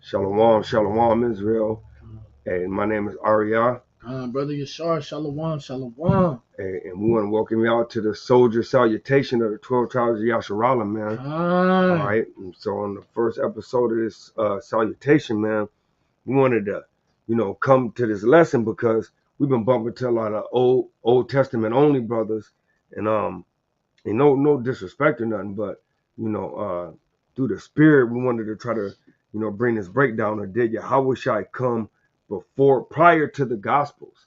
Shalom, shalom, Israel. Hey, my name is Arya. Brother Yashar, shalom, shalom. Hey, and we want to welcome y'all to the soldier salutation of the 12 tribes of Yasharala, man. All right. And so on the first episode of this salutation, man, we wanted to, come to this lesson because we've been bumping to a lot of Old Testament only brothers, and no disrespect or nothing, but through the spirit, we wanted to try to, bring this breakdown. Or did Yahawashi come prior to the Gospels,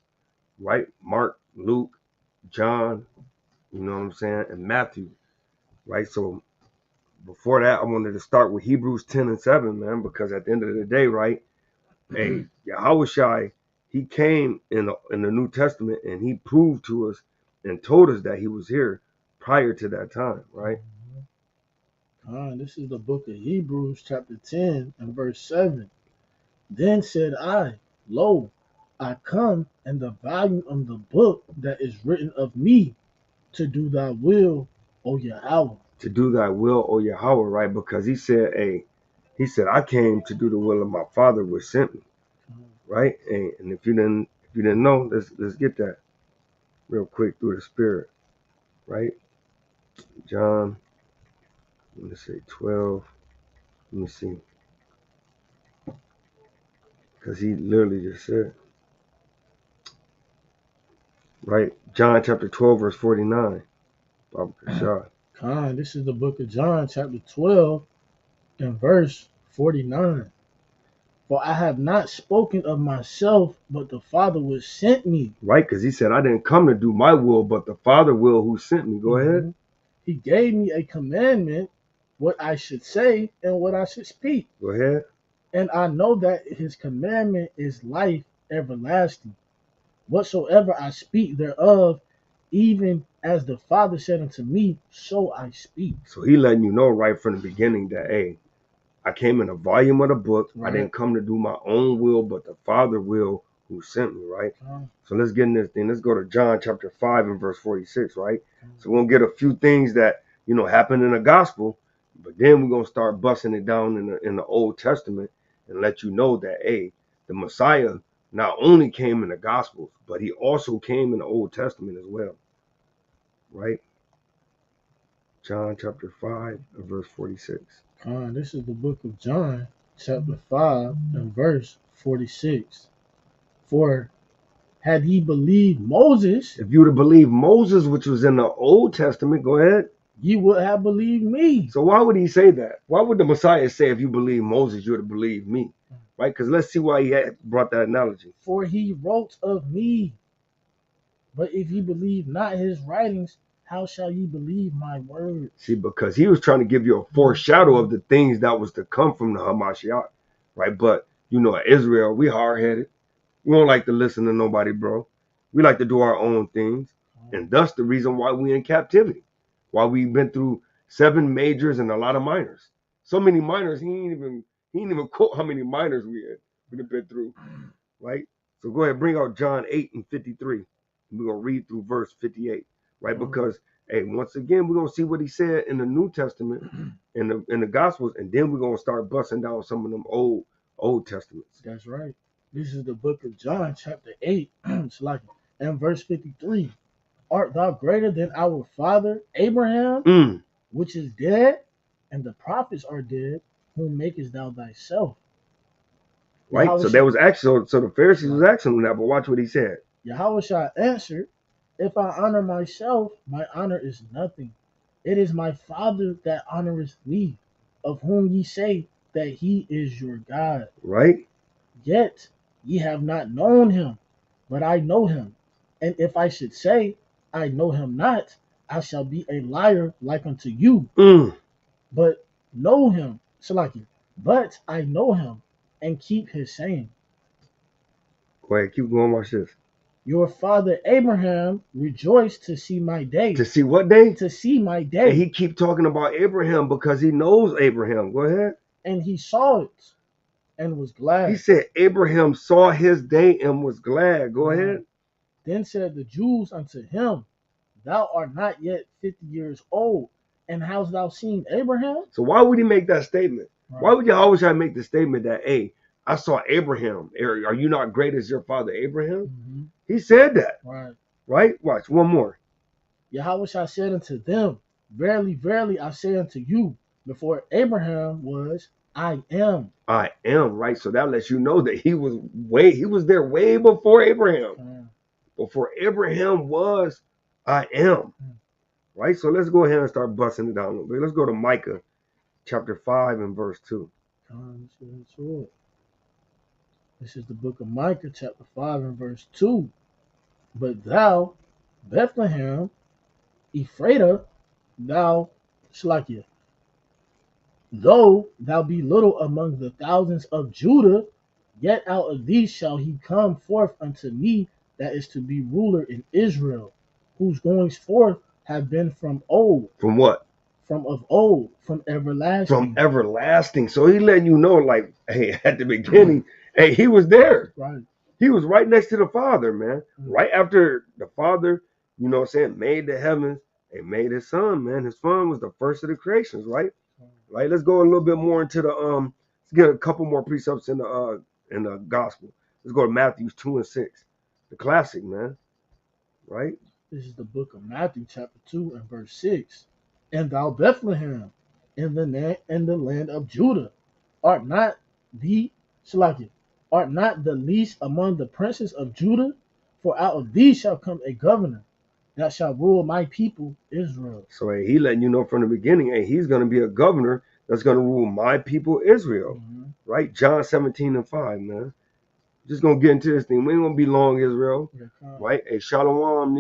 right? Mark, Luke, John, you know what I'm saying, and Matthew, right? So before that, I wanted to start with Hebrews 10 and 7, man, because at the end of the day, right, hey, Yahawashi, he came in the New Testament and he proved to us and told us that he was here prior to that time, right? This is the book of Hebrews, chapter 10 and verse 7. Then said I, Lo, I come in the volume of the book that is written of me to do thy will, O Yahweh. To do thy will, O Yahweh, right? Because he said, I came to do the will of my Father which sent me, right? And if you didn't know, let's get that real quick through the Spirit, right? John, let me say 12. Let me see, because he literally just said, right? John chapter 12 verse 49. Baba Kashad. This is the book of John, chapter 12 and verse 49. For I have not spoken of myself, but the Father which sent me. Right, because he said, I didn't come to do my will, but the Father will who sent me. Go ahead. He gave me a commandment, what I should say and what I should speak. Go ahead. And I know that his commandment is life everlasting. Whatsoever I speak thereof, even as the Father said unto me, so I speak. So he letting you know right from the beginning that, hey, I came in a volume of the book. Right. I didn't come to do my own will, but the Father will who sent me, right? So let's get in this thing. Let's go to John chapter 5 and verse 46, right? So we're going to get a few things that, happened in the gospel, but then we're going to start busting it down in the Old Testament and let you know that, hey, the Messiah not only came in the gospels, but he also came in the Old Testament as well, right? John chapter 5 and verse 46. This is the book of John, chapter 5 and verse 46. For had ye believed Moses, if you would have believed Moses, which was in the Old Testament, go ahead, ye would have believed me. So why would he say that? Why would the Messiah say, if you believe Moses, you would have believed me? Right? Because let's see why he had brought that analogy. For he wrote of me. But if ye believe not his writings, how shall ye believe my words? See, because he was trying to give you a foreshadow of the things that was to come from the Hamashiach, right? But, Israel, we hard-headed. We don't like to listen to nobody, bro. We like to do our own things. And that's the reason why we in captivity. Why we've been through 7 majors and a lot of minors. So many minors, he ain't even quote how many minors we've been through, right? So go ahead, bring out John 8 and 53. We're going to read through verse 58, right? Because, hey, once again, we're going to see what he said in the New Testament, in the Gospels, and then we're going to start busting down some of them Old Testaments. That's right. This is the book of John, chapter 8, and verse 53. Art thou greater than our father Abraham, which is dead, and the prophets are dead, whom makest thou thyself? Right? So there was actually, so the Pharisees was asking him that, but watch what he said. Yahawashi answered, if I honor myself, my honor is nothing. It is my Father that honoreth me, of whom ye say that he is your God. Right? Yet ye have not known him, but I know him. And if I should say, I know him not, I shall be a liar like unto you. But know him, but I know him, and keep his saying. Go ahead, keep going, watch this. Your father Abraham rejoiced to see my day. To see what day? To see my day. And he keep talking about Abraham because he knows Abraham. Go ahead. And he saw it and was glad. He said Abraham saw his day and was glad. Go ahead. Then said the Jews unto him, thou art not yet 50 years old, and hast thou seen Abraham? So why would he make that statement? Right. Why would Yahawashi make the statement that, hey, I saw Abraham. Are you not great as your father Abraham? Mm-hmm. He said that. Right. Right? Watch one more. Yahawashi said unto them, verily, verily, I say unto you, before Abraham was, I am. I am, right? So that lets you know that he was there way before Abraham. Before Abraham was, I am. Right? So let's go ahead and start busting it down a little bit. Let's go to Micah chapter 5 and verse 2. This is the book of Micah, chapter 5 and verse 2. But thou, Bethlehem, Ephrathah, thou, Slakia, though thou be little among the thousands of Judah, yet out of thee shall he come forth unto me that is to be ruler in Israel, whose goings forth have been from old. From what? From of old, from everlasting. From everlasting. So he letting you know, like, hey, at the beginning, hey, he was there. Right. He was right next to the Father, man. Right after the Father, you know what I'm saying, made the heavens and made his son, man. His son was the first of the creations, right? Right. Let's go a little bit more into the let's get a couple more precepts in the gospel. Let's go to Matthew 2 and 6. The classic, man. Right? This is the book of Matthew, chapter 2 and verse 6. And thou, Bethlehem, in the land of Judah, art not the least among the princes of Judah, for out of thee shall come a governor that shall rule my people Israel. So hey, he letting you know from the beginning, hey, he's going to be a governor that's going to rule my people Israel. Mm-hmm. Right? John 17 and 5, man. Just going to get into this thing. We ain't going to be long, Israel. Right? Hey, Shalom,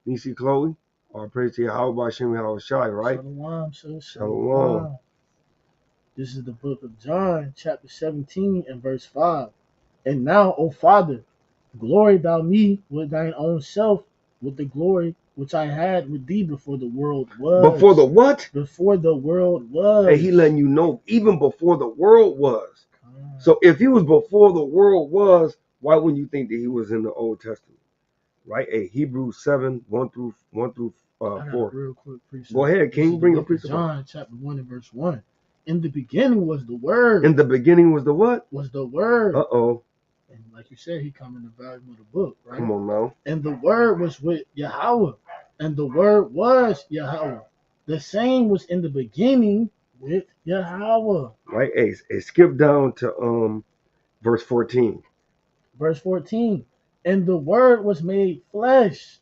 Nisi Chloe. All praise to Yahawashi and Yahawashi, right? Shalom, sis. Shalom. This is the book of John, chapter 17 and verse 5. And now, O Father, glory thou me with thine own self, with the glory which I had with thee before the world was. Before the what? Before the world was. And he letting you know, even before the world was. So if he was before the world was, why wouldn't you think that he was in the Old Testament? Right? Hey, Hebrews 7, 1 through 4. Real quick precept. Go ahead, King. Bring your precept. John chapter 1 and verse 1. In the beginning was the Word. In the beginning was the what? Was the Word. Uh-oh. And like you said, he come in the volume of the book, right? Come on now. And the Word was with Yahweh, and the Word was Yahweh. The same was in the beginning with Yahweh. Right. Hey, skip down to verse 14. Verse 14. And the Word was made flesh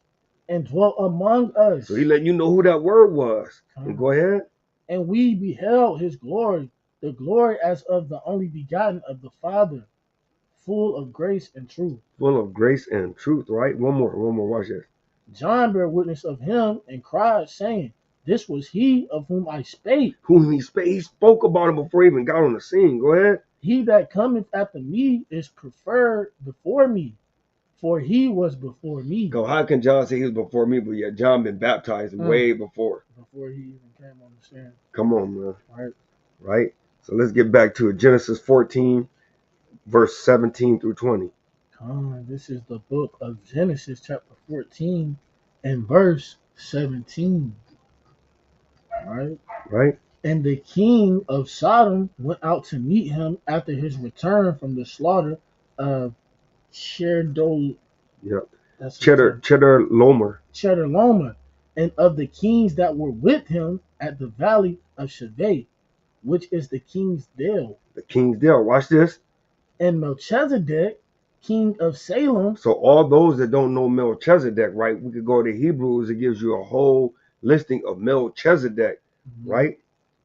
and dwelt among us. So he letting you know who that Word was. And go ahead. And we beheld his glory, the glory as of the only begotten of the Father, full of grace and truth. Full of grace and truth, right? One more. Watch this. John bare witness of him and cried, saying, this was he of whom I spake. Whom he spake. He spoke about him before he even got on the scene. Go ahead. He that cometh after me is preferred before me, for he was before me. Go, how can John say he was before me, but yet John been baptized way before? Before he even came on the scene. Come on, man. Right? So let's get back to it. Genesis 14, verse 17 through 20. This is the book of Genesis, chapter 14, and verse 17. Right? And the king of Sodom went out to meet him after his return from the slaughter of Chedorlaomer. Yep. Chedorlaomer. And of the kings that were with him at the valley of Shaveh, which is the king's dale. The king's dale. Watch this. And Melchizedek, king of Salem. So all those that don't know Melchizedek, right? We could go to Hebrews. It gives you a whole listing of Melchizedek, right?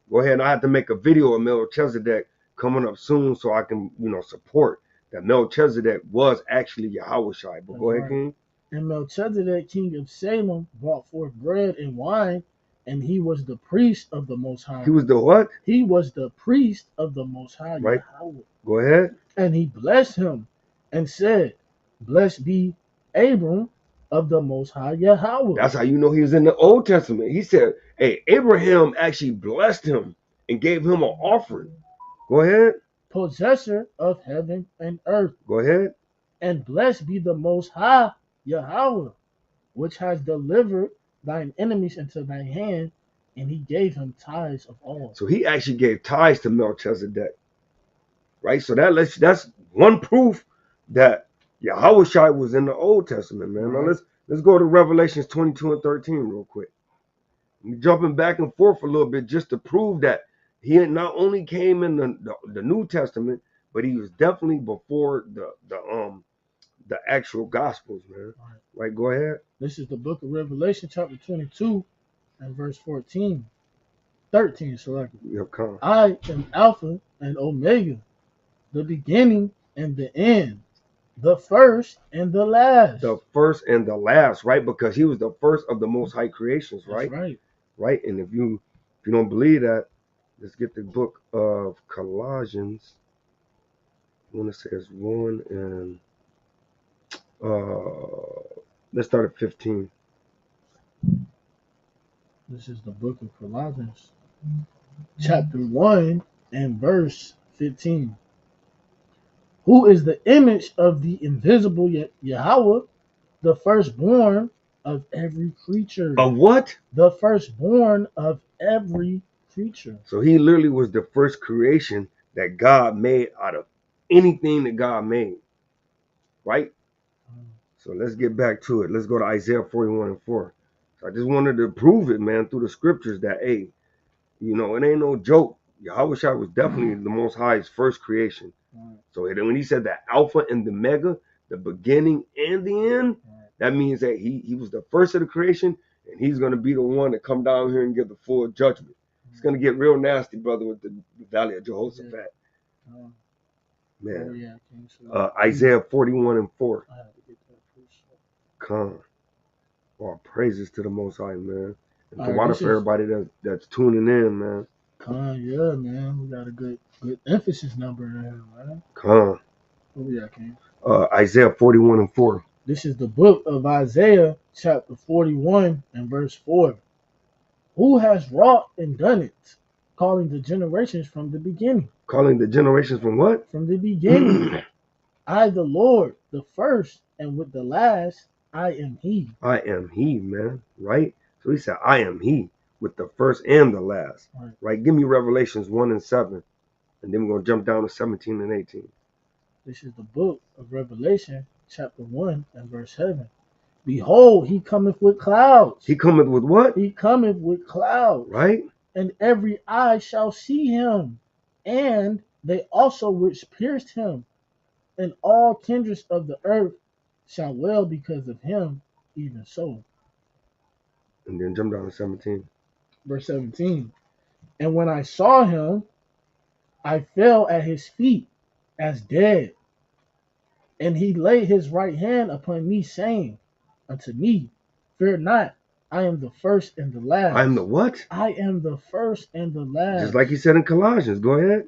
Go ahead. And I have to make a video of Melchizedek coming up soon so I can, support that Melchizedek was actually Yahawashi. But go ahead, King. And Melchizedek, king of Salem, brought forth bread and wine, and he was the priest of the Most High. He was the what? He was the priest of the Most High. Right. Yahweh. Go ahead. And he blessed him and said, blessed be Abram of the Most High Yahweh. That's how you know he was in the Old Testament. He said, hey, Abraham actually blessed him and gave him an offering. Go ahead. Possessor of heaven and earth. Go ahead. And blessed be the Most High Yahweh, which has delivered thine enemies into thy hand, and he gave him tithes of all. So he actually gave tithes to Melchizedek, right? So that's one proof that Yahawashi was in the Old Testament, man. Right. Now let's go to Revelations 22 and 13 real quick. We're jumping back and forth a little bit just to prove that he not only came in the New Testament, but he was definitely before the actual Gospels, man. Right, go ahead. This is the book of Revelation, chapter 22, and verse 13. Yep, come. I am Alpha and Omega, the beginning and the end, the first and the last. The first and the last, right? Because he was the first of the Most High creations, right? That's right. Right, and if you don't believe that, let's get the book of Colossians. I want to say it's 1 and let's start at 15. This is the book of Colossians, chapter 1 and verse 15. Who is the image of the invisible Yahweh, the firstborn of every creature. Of what? The firstborn of every creature. So he literally was the first creation that God made out of anything that God made. Right? So let's get back to it. Let's go to Isaiah 41 and 4. So I just wanted to prove it, man, through the scriptures that, hey, you know, it ain't no joke. Yahawashi was definitely the Most High's first creation. So when he said that Alpha and the Mega, the beginning and the end, that means that he was the first of the creation, and he's going to be the one to come down here and give the full judgment. It's going to get real nasty, brother, with the Valley of Jehoshaphat. Man. Isaiah 41 and 4. Come. All praises to the Most High, man. And to water for everybody that's tuning in, man. Yeah, man. We got a good emphasis number there, man. Come. Where we at, King? Isaiah 41 and 4. This is the book of Isaiah, chapter 41 and verse 4. Who has wrought and done it, calling the generations from the beginning? Calling the generations from what? From the beginning. I, the Lord, the first, and with the last, I am he. I am he, man. Right? So he said, I am he, with the first and the last. Right? Give me Revelations 1 and 7. And then we're going to jump down to 17 and 18. This is the book of Revelation, chapter 1 and verse 7. Behold, he cometh with clouds. He cometh with what? He cometh with clouds. Right? And every eye shall see him, and they also which pierced him, and all kindreds of the earth shall wail because of him, even so. And then jump down to 17. Verse 17. And when I saw him, I fell at his feet as dead. And he laid his right hand upon me, saying unto me, fear not, I am the first and the last. I am the what? I am the first and the last. Just like he said in Colossians. Go ahead.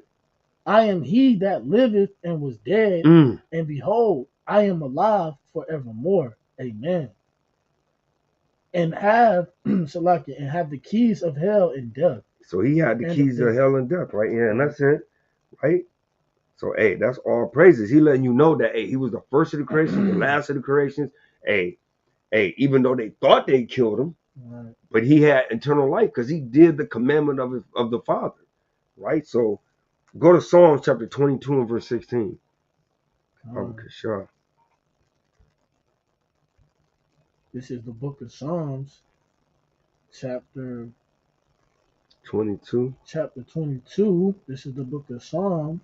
I am he that liveth and was dead, and behold, I am alive forevermore. Amen. And have the keys of hell and death. So he had the keys of hell and death, right? Yeah, and that's it, right? So, hey, that's all praises. He letting you know that, hey, he was the first of the creation, the last of the creations. Hey, even though they thought they killed him, but he had eternal life because he did the commandment of the Father, right? So, go to Psalms chapter 22 and verse 16. This is the book of Psalms, chapter 22. Chapter 22. This is the book of Psalms.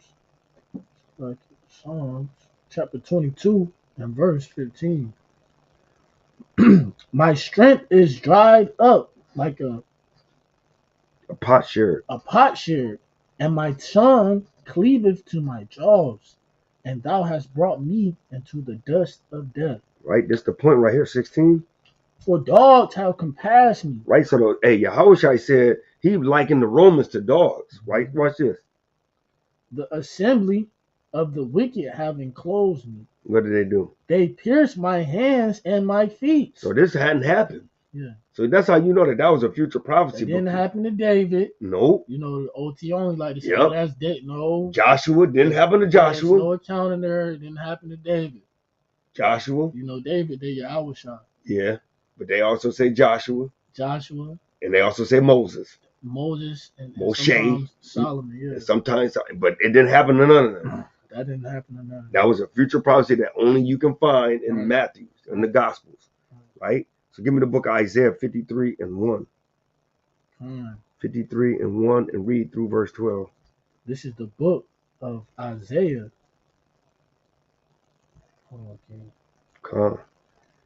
Chapter 22 and verse 15. My strength is dried up like a potsherd. And my tongue cleaveth to my jaws, and thou hast brought me into the dust of death. Right, that's the point right here, 16. For dogs have compassed me. Right, so Yahawashi said he likened the Romans to dogs. Right, watch this. The assembly of the wicked have enclosed me. What did they do? They pierced my hands and my feet. So this hadn't happened. Yeah. So that's how you know that was a future prophecy. It didn't happen to David. Nope. You know, the OT only like to say, oh, that's dead. No. Joshua didn't happen to Joshua. There's no accounting there. It didn't happen to David. Joshua. You know, David, they Yahawashi. Yeah. But they also say Joshua. Joshua. And they also say Moses. Moses and Moshe. sometimes Solomon, yeah. And sometimes, but it didn't happen to none of them. That didn't happen to none of them. That was a future prophecy that only you can find in Right. Matthew, in the Gospels. Right? So give me the book of Isaiah 53 and 1. 53 and 1 and read through verse 12. This is the book of Isaiah. Okay.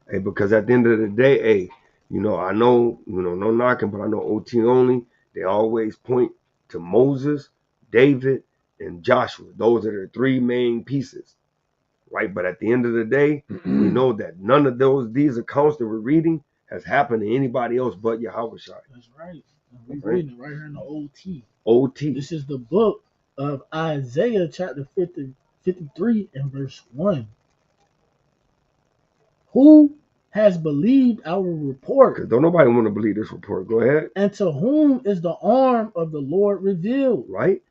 Hey, because at the end of the day, hey, I know, no knocking, but I know OT only, they always point to Moses, David, and Joshua. Those are the three main pieces, right? But at the end of the day, we know that none of these accounts that we're reading has happened to anybody else but Yahawashi. That's right. We're reading it right here in the OT. OT. This is the book of Isaiah chapter 53 and verse 1. Who has believed our report? Because don't nobody want to believe this report. Go ahead. And to whom is the arm of the Lord revealed? Right.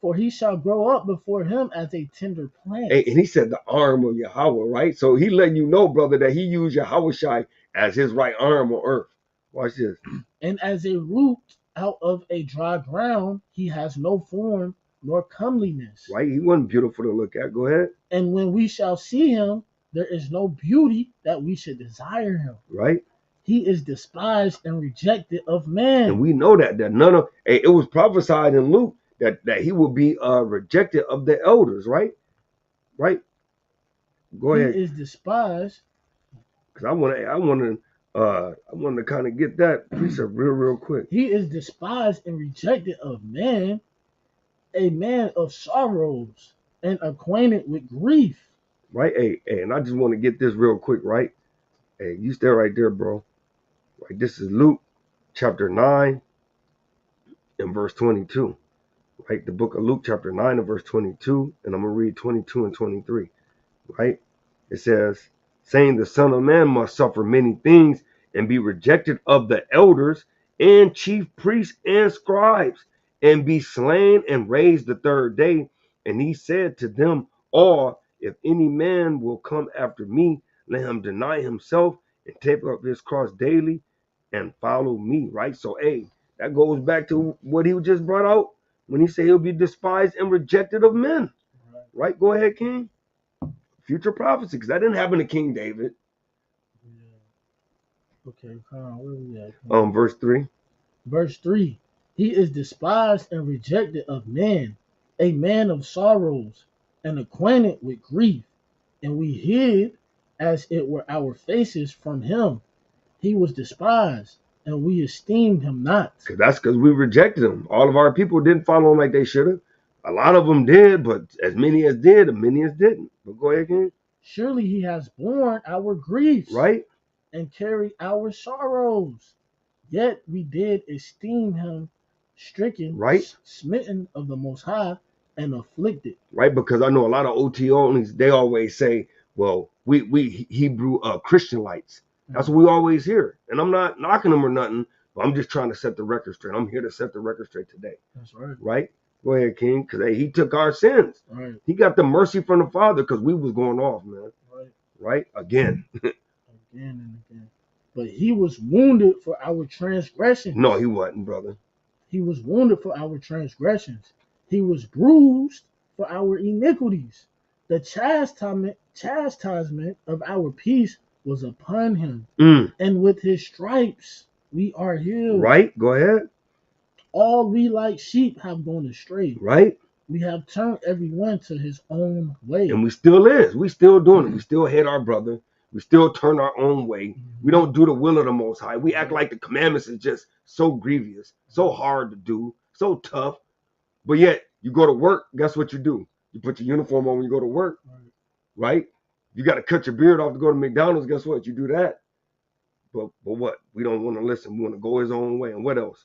For he shall grow up before him as a tender plant. Hey, and he said the arm of Yahweh, right? So he letting you know, brother, that he used Yahawashi as his right arm on earth. Watch this. And as a root out of a dry ground, he has no form nor comeliness. Right? He wasn't beautiful to look at. Go ahead. And when we shall see him, there is no beauty that we should desire him. Right? He is despised and rejected of men. And we know that none of it was prophesied in Luke that he will be rejected of the elders, right? Right? Go ahead. He is despised. Because I want to kind of get that precept real quick. He is despised and rejected of men, a man of sorrows and acquainted with grief. Right? Hey, and I just want to get this real quick, right? Hey, you stay right there, bro. Right, this is Luke chapter 9 and verse 22. Right, the book of Luke chapter 9 and verse 22, and I'm going to read 22 and 23. Right? It says, saying the Son of Man must suffer many things and be rejected of the elders and chief priests and scribes, and be slain and raised the third day. And he said to them all, if any man will come after me, let him deny himself and take up his cross daily and follow me. Right? So, hey, that goes back to what he just brought out when he said he'll be despised and rejected of men. Right? Go ahead, King. Future prophecy, because that didn't happen to King David. Yeah. Okay, where we at? Verse 3. Verse 3. He is despised and rejected of men, a man of sorrows and acquainted with grief, and we hid as it were our faces from him. He was despised, and we esteemed him not. That's because we rejected him. All of our people didn't follow him like they should have. A lot of them did, but as many as did, as many as didn't. But go ahead, King. Surely he has borne our griefs, right, and carried our sorrows. Yet we did esteem him stricken, right, smitten of the Most High, and afflicted. Right, because I know a lot of OT onlys, they always say, well, we Hebrew Christianites. That's what we always hear. And I'm not knocking them or nothing, but I'm just trying to set the record straight. I'm here to set the record straight today. That's right. Right? Go ahead, King, because he took our sins. Right. He got the mercy from the Father because we was going off, man. Right. Right? Again. Again and again. But he was wounded for our transgressions. No, he wasn't, brother. He was wounded for our transgressions. He was bruised for our iniquities. The chastisement of our peace was upon him. And with his stripes we are healed. Right? Go ahead. All we like sheep have gone astray. Right? We have turned everyone to his own way. And we still is. We still doing it. We still hate our brother. We still turn our own way. We don't do the will of the Most High. We act like the commandments is just so grievous, so hard to do, so tough. But yet, you go to work, guess what you do? You put your uniform on when you go to work, right? You got to cut your beard off to go to McDonald's, guess what? You do that. But what? We don't want to listen. We want to go his own way. And what else?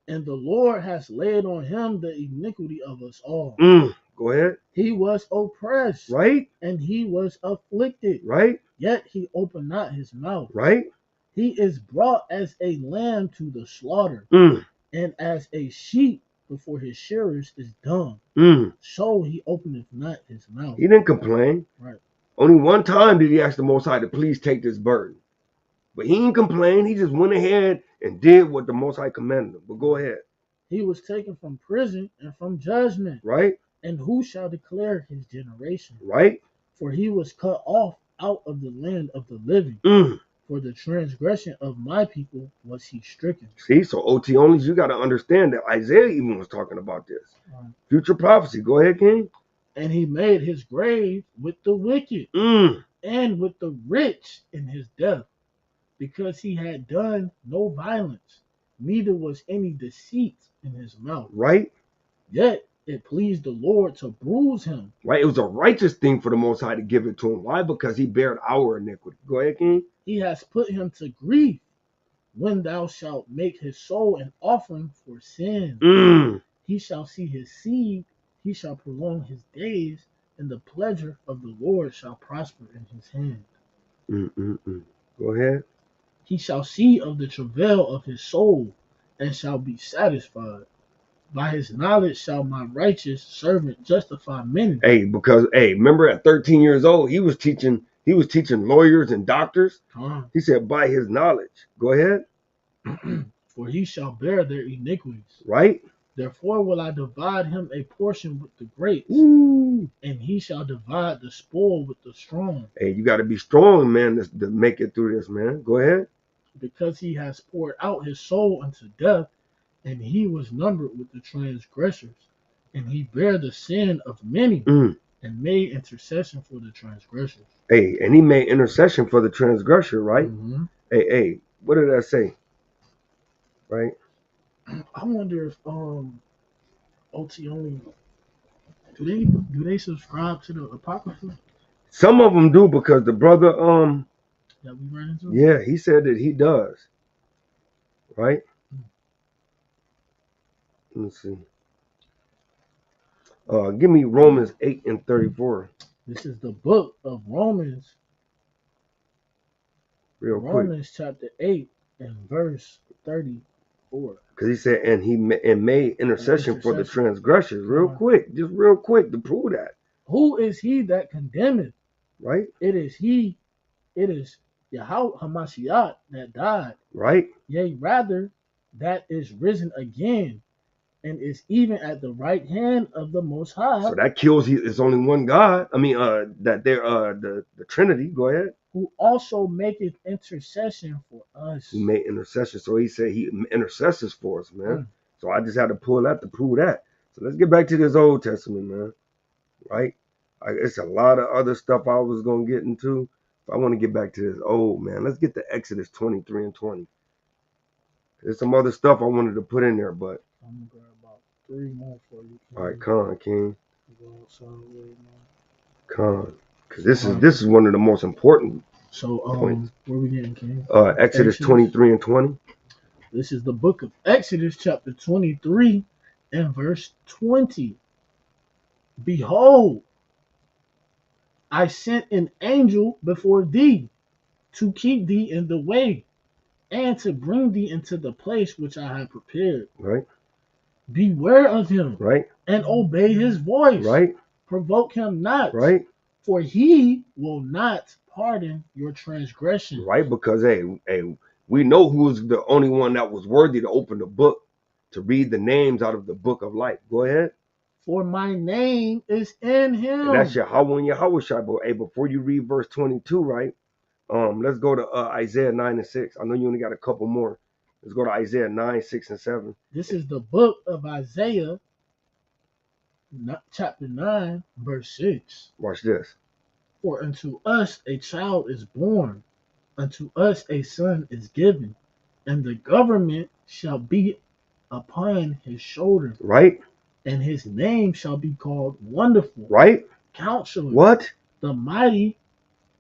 And the Lord has laid on him the iniquity of us all. Go ahead. He was oppressed. Right. And he was afflicted. Right. Yet he opened not his mouth. Right. He is brought as a lamb to the slaughter. And as a sheep before his shearers is dumb. So he openeth not his mouth. He didn't complain. Right. Only one time did he ask the Most High to please take this burden. But he ain't complained. He just went ahead and did what the Most High commanded him. But go ahead. He was taken from prison and from judgment. Right? And who shall declare his generation? Right? For he was cut off out of the land of the living. For the transgression of my people was he stricken. See, so OT onlys, you got to understand that Isaiah even was talking about this. Future prophecy. Go ahead, King. And he made his grave with the wicked and with the rich in his death, because he had done no violence, neither was any deceit in his mouth. Right? Yet it pleased the Lord to bruise him. Right? It was a righteous thing for the Most High to give it to him. Why? Because he bared our iniquity. Go ahead, King. He has put him to grief when thou shalt make his soul an offering for sin. He shall see his seed, he shall prolong his days, and the pleasure of the Lord shall prosper in his hand. Go ahead. He shall see of the travail of his soul, and shall be satisfied. By his knowledge shall my righteous servant justify many. Hey, because remember at 13 years old, he was teaching lawyers and doctors. He said, by his knowledge. Go ahead. For he shall bear their iniquities. Right? Therefore will I divide him a portion with the great, and he shall divide the spoil with the strong. Hey, you got to be strong, man, to make it through this, man. Go ahead. Because he has poured out his soul unto death, and he was numbered with the transgressors, and he bare the sin of many, and made intercession for the transgressors. Hey, and he made intercession for the transgressor, right? Hey, what did I say? Right? I wonder if OT only do they subscribe to the Apocrypha? Some of them do, because the brother that we ran into. Yeah, he said that he does. Right? Let's see. Give me Romans 8:34. This is the book of Romans. Romans chapter 8 and verse 34. Because he said, and made intercession for the transgressors. Just real quick to prove that. Who is he that condemneth? Right? It is Yahawashi that died. Right? Yea, rather, that is risen again, and is even at the right hand of the Most High. So that kills it's only one God. I mean, that they're the Trinity. Go ahead. Who also maketh intercession for us. He made intercession. So he said he intercesses for us, man. So I just had to pull that to prove that. So let's get back to this Old Testament, man. Right? It's a lot of other stuff I was going to get into. But I want to get back to this old, man. Let's get to Exodus 23 and 20. There's some other stuff I wanted to put in there, but I'm going to grab about 3 more for you. All right, Con, King. Con. Because this is one of the most important points. Where we getting, King? Exodus 23 and 20. This is the book of Exodus, chapter 23 and verse 20. Behold, I sent an angel before thee to keep thee in the way, and to bring thee into the place which I have prepared. Right. Beware of him. Right. And obey his voice. Right. Provoke him not. Right. For he will not pardon your transgression. Right. Because we know who's the only one that was worthy to open the book, to read the names out of the book of life. Go ahead. For my name is in him. And that's Yahweh and Yahawashi. But before you read verse 22, right? Let's go to Isaiah 9 and 6. I know you only got a couple more. Let's go to Isaiah 9, 6, and 7. This is the book of Isaiah, chapter 9, verse 6. Watch this. For unto us a child is born, unto us a son is given, and the government shall be upon his shoulder. Right. And his name shall be called Wonderful. Right. Counselor. What? The Mighty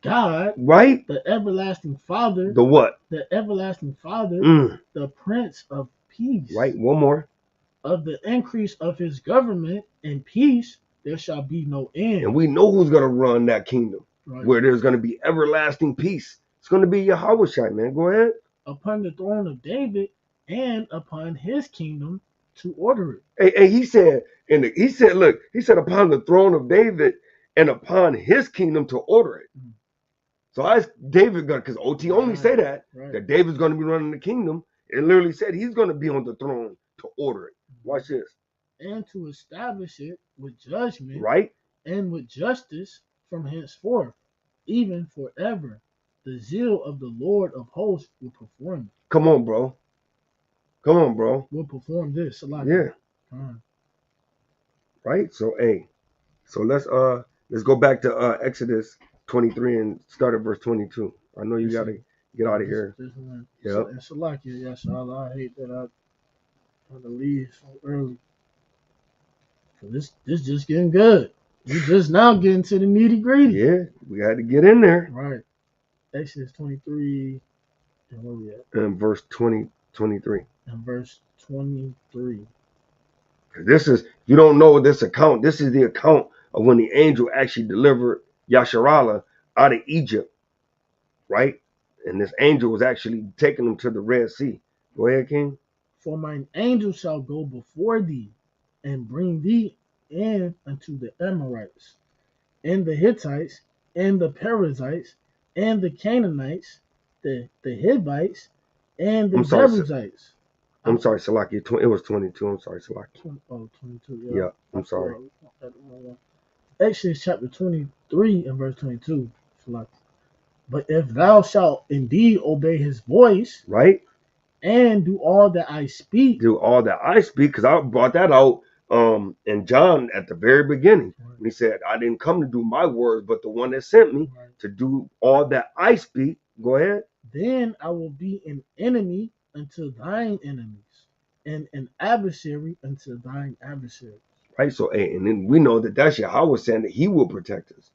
God. Right. The Everlasting Father. The what? The Everlasting Father. The Prince of Peace. Right. One more. Of the increase of his government and peace there shall be no end. And we know who's going to run that kingdom. Right. Where there's going to be everlasting peace. It's going to be Yahawashi, man. Go ahead. Upon the throne of David and upon his kingdom to order it. Hey, he said, look, he said upon the throne of David and upon his kingdom to order it. So I asked David, because OT only say that David's going to be running the kingdom. It literally said he's going to be on the throne to order it. Watch this. And to establish it with judgment, right, and with justice from henceforth, even forever. The zeal of the Lord of hosts will perform it. Come on, bro. Come on, bro. Will perform this. Yeah. Right. So, so let's go back to Exodus 23 and start at verse 22. I know you got to get out of here. Yeah. And Salakia, yes, I hate that I had to leave so early. This just getting good. We just now getting to the nitty gritty. Yeah, we had to get in there. Right. Exodus 23. And where we at? And verse 23. And verse 23. This is, you don't know this account. This is the account of when the angel actually delivered Yasharallah out of Egypt, right? And this angel was actually taking him to the Red Sea. Go ahead, King. For mine angel shall go before thee, and bring thee in unto the Amorites, and the Hittites, and the Perizzites, and the Canaanites, the Hivites, and the Jebusites. I'm sorry, Salaki. It was 22. I'm sorry, Salaki. 22. Yeah, I'm sorry. Exodus chapter 23 and verse 22. Salaki. But if thou shalt indeed obey his voice, right, and do all that I speak, because I brought that out in John at the very beginning. Right. He said, I didn't come to do my words, but the one that sent me to do all that I speak. Go ahead. Then I will be an enemy unto thine enemies, and an adversary unto thine adversaries. Right. So, and then we know that that's Yahweh saying that he will protect us.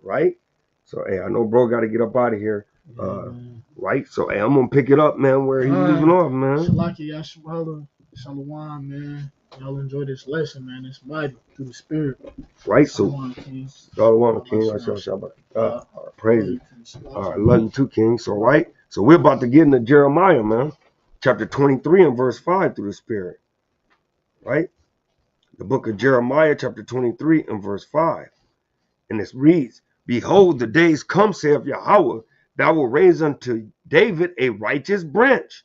Right. So, I know bro got to get up out of here. Right. So, I'm going to pick it up, man, where he's leaving off, man. Shalaki Yasharallah, Shalom, man. Y'all enjoy this lesson, man. It's mighty through the spirit. Right. So, Shalom, King. Praise it. All right. Love you too, King. So, right. So, we're about to get into Jeremiah, man. Chapter 23 and verse 5 through the spirit. Right. The book of Jeremiah, chapter 23 and verse 5. And it reads, Behold, the days come, saith Yahweh, thou will raise unto David a righteous branch,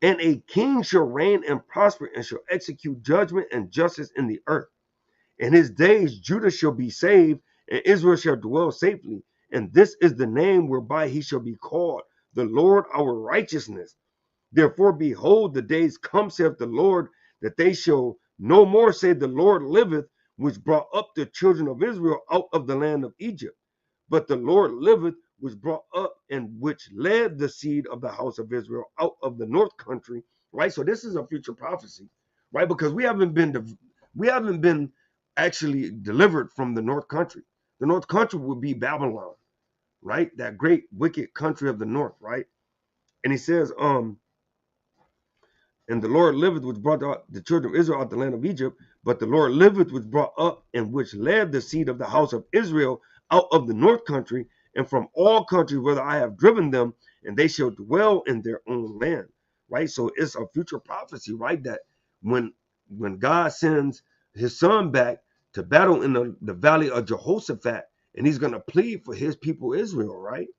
and a king shall reign and prosper, and shall execute judgment and justice in the earth. In his days Judah shall be saved, and Israel shall dwell safely. And this is the name whereby he shall be called, the Lord our righteousness. Therefore, behold, the days come, saith the Lord, that they shall no more say, the Lord liveth, which brought up the children of Israel out of the land of Egypt. But the Lord liveth, which brought up and which led the seed of the house of Israel out of the north country. Right. So this is a future prophecy, right? Because we haven't been actually delivered from the north country. The north country would be Babylon, right? That great wicked country of the north, right? And he says, and the Lord liveth, which brought out the children of Israel out of the land of Egypt. But the Lord liveth, which brought up and which led the seed of the house of Israel out of the north country, and from all countries whither I have driven them, and they shall dwell in their own land. Right? So it's a future prophecy, right? That when God sends his son back to battle in the valley of Jehoshaphat, and he's going to plead for his people Israel, right?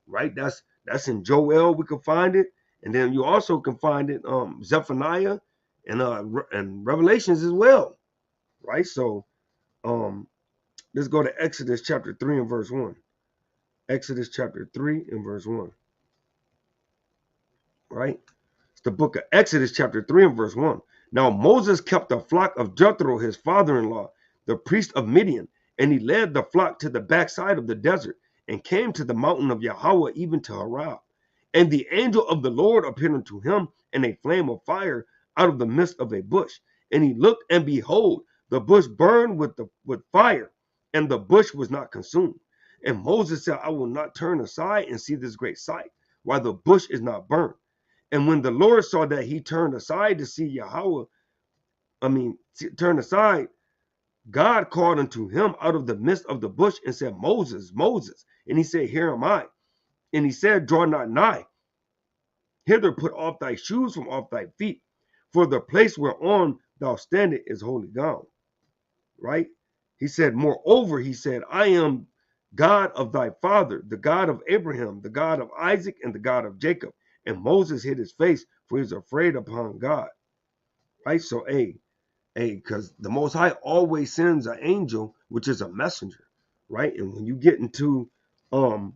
Right? That's in Joel, we can find it. And then you also can find it Zephaniah and Revelations as well. Right? So let's go to Exodus chapter 3 and verse 1. Exodus chapter 3 and verse 1. Right? It's the book of Exodus chapter 3 and verse 1. Now Moses kept the flock of Jethro, his father-in-law, the priest of Midian, and he led the flock to the backside of the desert and came to the mountain of Yahweh, even to Horeb. And the angel of the Lord appeared unto him in a flame of fire out of the midst of a bush. And he looked, and behold, the bush burned with fire, and the bush was not consumed. And Moses said, I will not turn aside and see this great sight, while the bush is not burned. And when the Lord saw that he turned aside to see turned aside, God called unto him out of the midst of the bush and said, Moses, Moses. And he said, Here am I. And he said, Draw not nigh hither, put off thy shoes from off thy feet, for the place whereon thou standest is holy ground. Right? He said, moreover, he said, I am God of thy father, the God of Abraham, the God of Isaac, and the God of Jacob. And Moses hid his face, for he was afraid upon God. Right? So, because the Most High always sends an angel, which is a messenger, right? And when you get into, and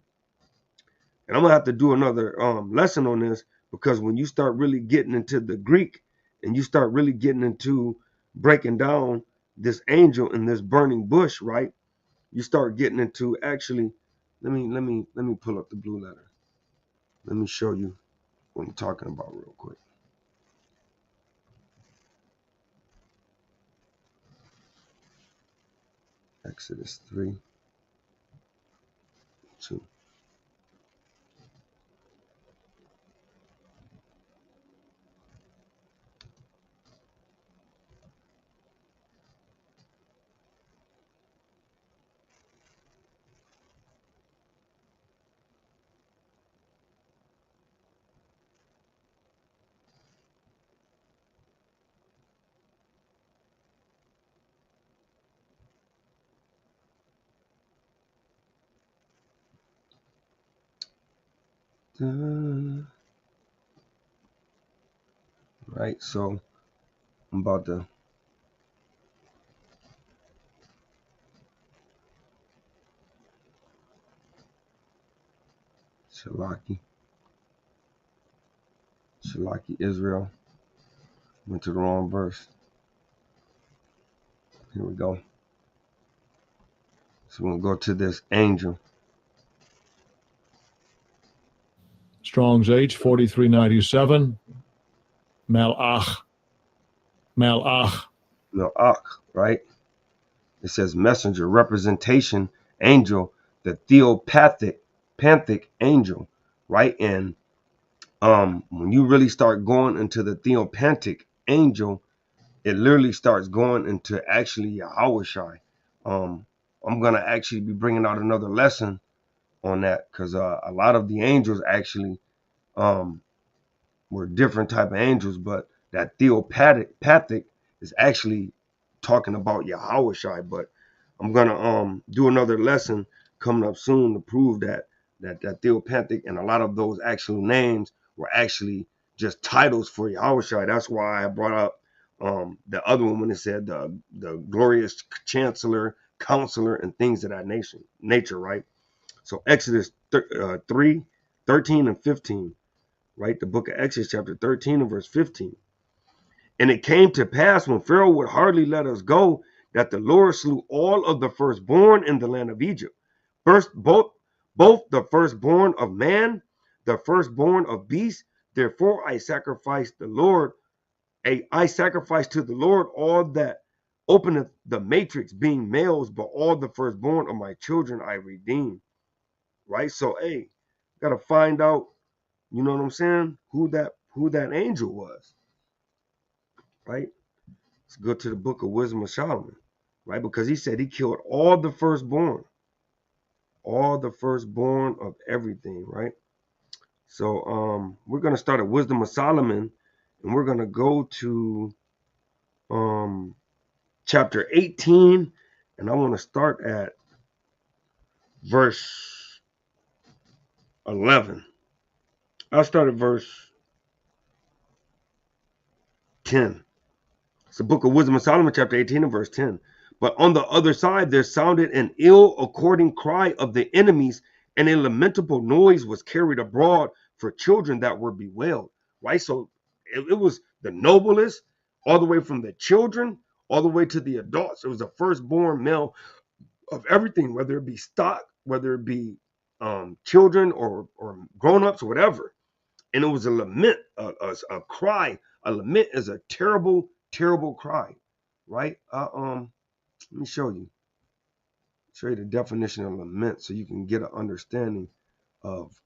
I'm gonna have to do another lesson on this, because when you start really getting into the Greek and you start really getting into breaking down this angel in this burning bush, right? You start getting into actually, let me pull up the blue letter. Let me show you what I'm talking about real quick. Exodus 3:2. Right, so I'm about to Shalaki Israel. Went to the wrong verse. Here we go. So we're going to go to this angel. Strong's H 4397. Malach, right? It says messenger, representation, angel, the theopathic angel, right? And when you really start going into the theopathic angel, it literally starts going into actually Yahawashi. I'm gonna actually be bringing out another lesson on that, because a lot of the angels actually were different type of angels, but that theopathic is actually talking about Yahawashi. But I'm gonna do another lesson coming up soon to prove that theopathic and a lot of those actual names were actually just titles for Yahawashi. That's why I brought up the other one when it said the glorious chancellor, counselor, and things of that nature, right? So Exodus 3, 13 and 15, right? The book of Exodus chapter 13 and verse 15. And it came to pass when Pharaoh would hardly let us go, that the Lord slew all of the firstborn in the land of Egypt. First, both the firstborn of man, the firstborn of beast. Therefore I sacrificed I sacrificed to the Lord all that openeth the matrix, being males, but all the firstborn of my children I redeemed. Right? So gotta find out, you know what I'm saying, who that angel was, right? Let's go to the book of Wisdom of Solomon, right? Because he said he killed all the firstborn of everything, right? So we're gonna start at Wisdom of Solomon, and we're gonna go to chapter 18, and I want to start at verse 11. I'll start at verse 10. It's the book of Wisdom of Solomon, chapter 18 and verse 10. But on the other side there sounded an ill-according cry of the enemies, and a lamentable noise was carried abroad for children that were bewailed. Right? So it was the noblest, all the way from the children, all the way to the adults. It was the firstborn male of everything, whether it be stock, whether it be children or grown-ups or whatever. And it was a lament, a cry. A lament is a terrible, terrible cry, right? Let me show you the definition of lament, so you can get an understanding of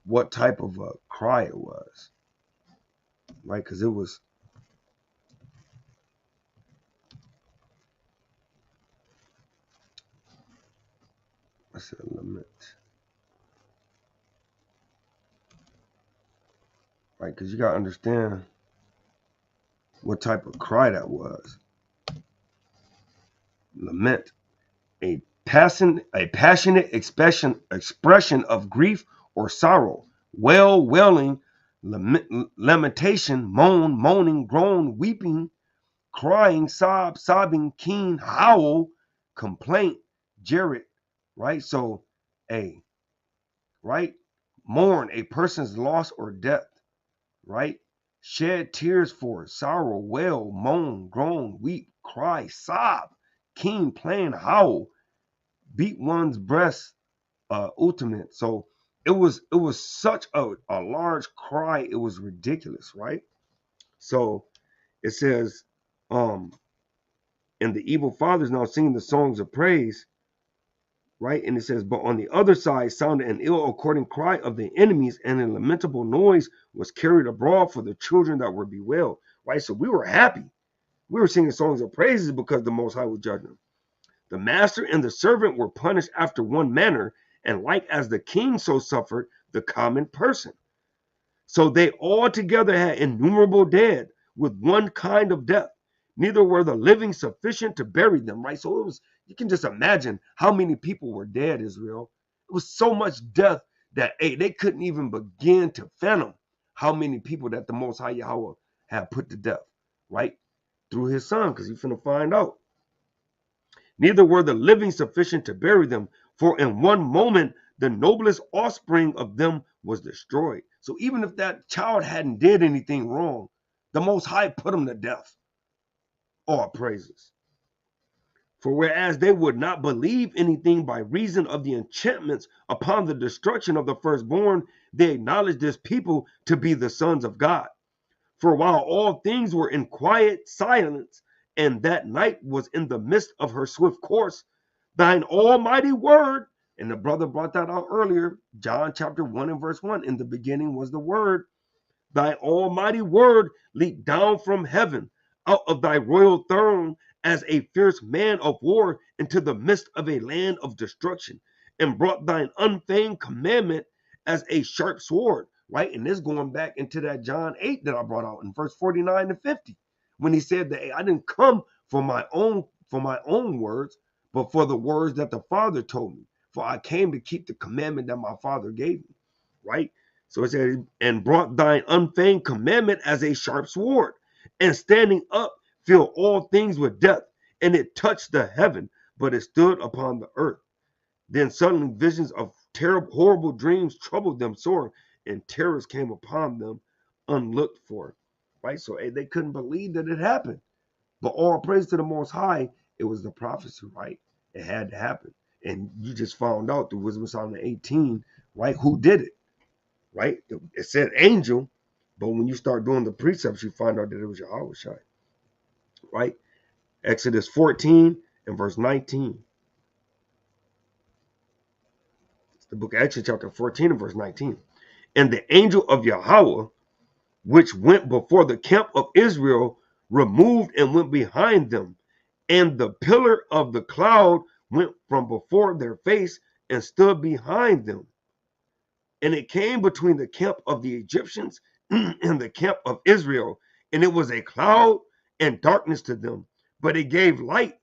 what type of a cry it was, right? Because it was, I said lament, right? Because you gotta understand what type of cry that was. Lament, a passionate expression of grief or sorrow, wailing, lamentation, moaning, groan, weeping, crying, sobbing, keen, howl, complaint, Jared, right? So, right? Mourn a person's loss or death, right? Shed tears for sorrow, wail, moan, groan, weep, cry, sob, keen, plain, howl, beat one's breast, ultimate. So it was such a large cry, it was ridiculous, right? So it says, and the evil fathers now singing the songs of praise, right? And it says, but on the other side sounded an ill according cry of the enemies, and a lamentable noise was carried abroad for the children that were bewailed, right? So we were happy. We were singing songs of praises because the Most High was judging them. The master and the servant were punished after one manner, and like as the king so suffered the common person. So they all together had innumerable dead with one kind of death. Neither were the living sufficient to bury them, right? So it was, you can just imagine how many people were dead, Israel. It was so much death that they couldn't even begin to fathom how many people that the Most High Yahweh had put to death, right? Through his son, because he's finna find out. Neither were the living sufficient to bury them, for in one moment the noblest offspring of them was destroyed. So even if that child hadn't did anything wrong, the Most High put him to death. All praises. For whereas they would not believe anything by reason of the enchantments upon the destruction of the firstborn, they acknowledged this people to be the sons of God. For while all things were in quiet silence, and that night was in the midst of her swift course, thine almighty word, and the brother brought that out earlier, John chapter 1 and verse 1, in the beginning was the word, thy almighty word leaped down from heaven, out of thy royal throne, as a fierce man of war into the midst of a land of destruction, and brought thine unfeigned commandment as a sharp sword, right? And this going back into that John 8 that I brought out in verse 49 to 50, when he said that, hey, I didn't come for my own words, but for the words that the Father told me. For I came to keep the commandment that my Father gave me, right? So it said, and brought thine unfeigned commandment as a sharp sword, and standing up, fill all things with death, and it touched the heaven, but it stood upon the earth. Then suddenly visions of terrible, horrible dreams troubled them sore, and terrors came upon them unlooked for. Right? So they couldn't believe that it happened. But all praise to the Most High, it was the prophecy, right? It had to happen. And you just found out through Wisdom Psalm 18, right, who did it, right? It said angel, but when you start doing the precepts, you find out that it was Yahawashi, right? Exodus 14 and verse 19. It's the book of Exodus chapter 14 and verse 19. And the angel of Yahweh, which went before the camp of Israel, removed and went behind them. And the pillar of the cloud went from before their face and stood behind them. And it came between the camp of the Egyptians and the camp of Israel. And it was a cloud and darkness to them, but it gave light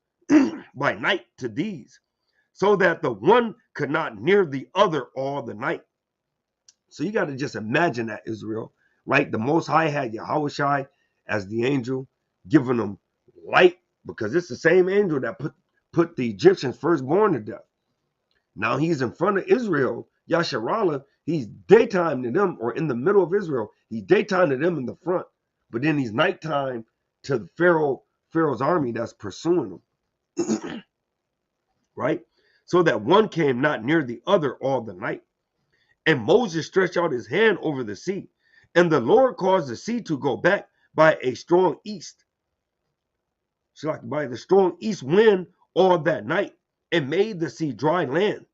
by night to these, so that the one could not near the other all the night. So you got to just imagine that, Israel, right? The Most High had Yahawashi as the angel, giving them light, because it's the same angel that put the Egyptians firstborn to death. Now he's in front of Israel, Yasharallah, he's daytime to them, or in the middle of Israel. He's daytime to them in the front, but then he's nighttime to the Pharaoh's army that's pursuing them. Right? So that one came not near the other all the night. And Moses stretched out his hand over the sea, and the Lord caused the sea to go back by a strong east. So like by the strong east wind all that night, and made the sea dry land,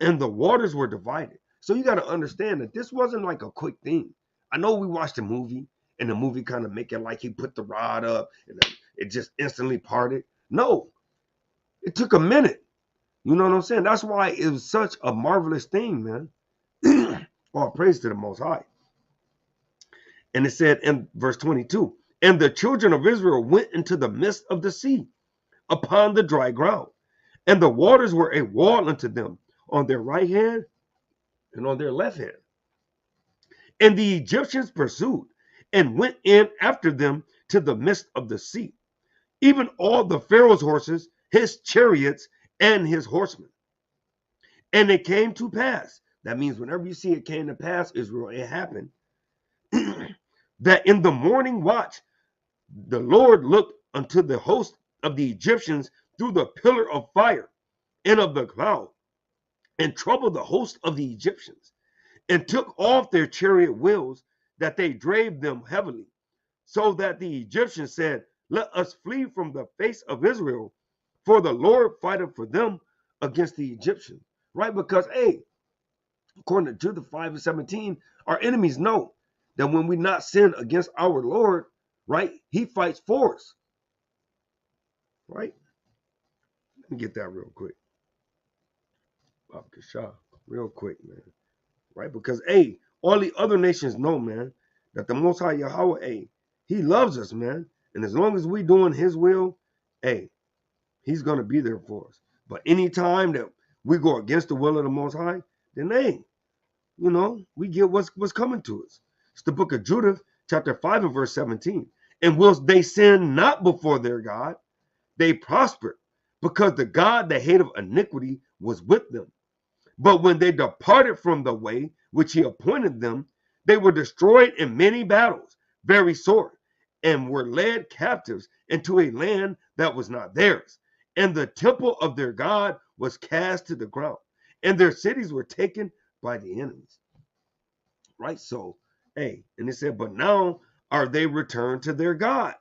and the waters were divided. So you got to understand that this wasn't like a quick thing. I know we watched the movie, and the movie kind of make it like he put the rod up, and it just instantly parted. No, it took a minute. You know what I'm saying? That's why it was such a marvelous thing, man. All praise to the Most High. And it said in verse 22, and the children of Israel went into the midst of the sea upon the dry ground, And the waters were a wall unto them on their right hand and on their left hand. And the Egyptians pursued and went in after them to the midst of the sea, even all the Pharaoh's horses, his chariots, and his horsemen. And it came to pass, that means whenever you see it came to pass, Israel, it happened, that in the morning watch, the Lord looked unto the host of the Egyptians through the pillar of fire and of the cloud, and troubled the host of the Egyptians, and took off their chariot wheels, that they drave them heavily, so that the Egyptians said, let us flee from the face of Israel, for the Lord fighteth for them against the Egyptians. Right? Because, hey, according to Judah 5:17, our enemies know that when we not sin against our Lord, right, he fights for us. Right? Let me get that real quick. Real quick, man. Right? Because, hey, all the other nations know, man, that the Most High Yahweh, hey, he loves us, man. And as long as we doing his will, hey, he's going to be there for us. But anytime that we go against the will of the Most High, then, hey, you know, we get what's coming to us. It's the book of Judah, chapter 5 and verse 17. And whilst they sin not before their God, they prospered, because the God that hated iniquity was with them. But when they departed from the way which he appointed them, they were destroyed in many battles, very sore, and were led captives into a land that was not theirs. And the temple of their God was cast to the ground, and their cities were taken by the enemies. Right? So, hey, and it said, but now are they returned to their God,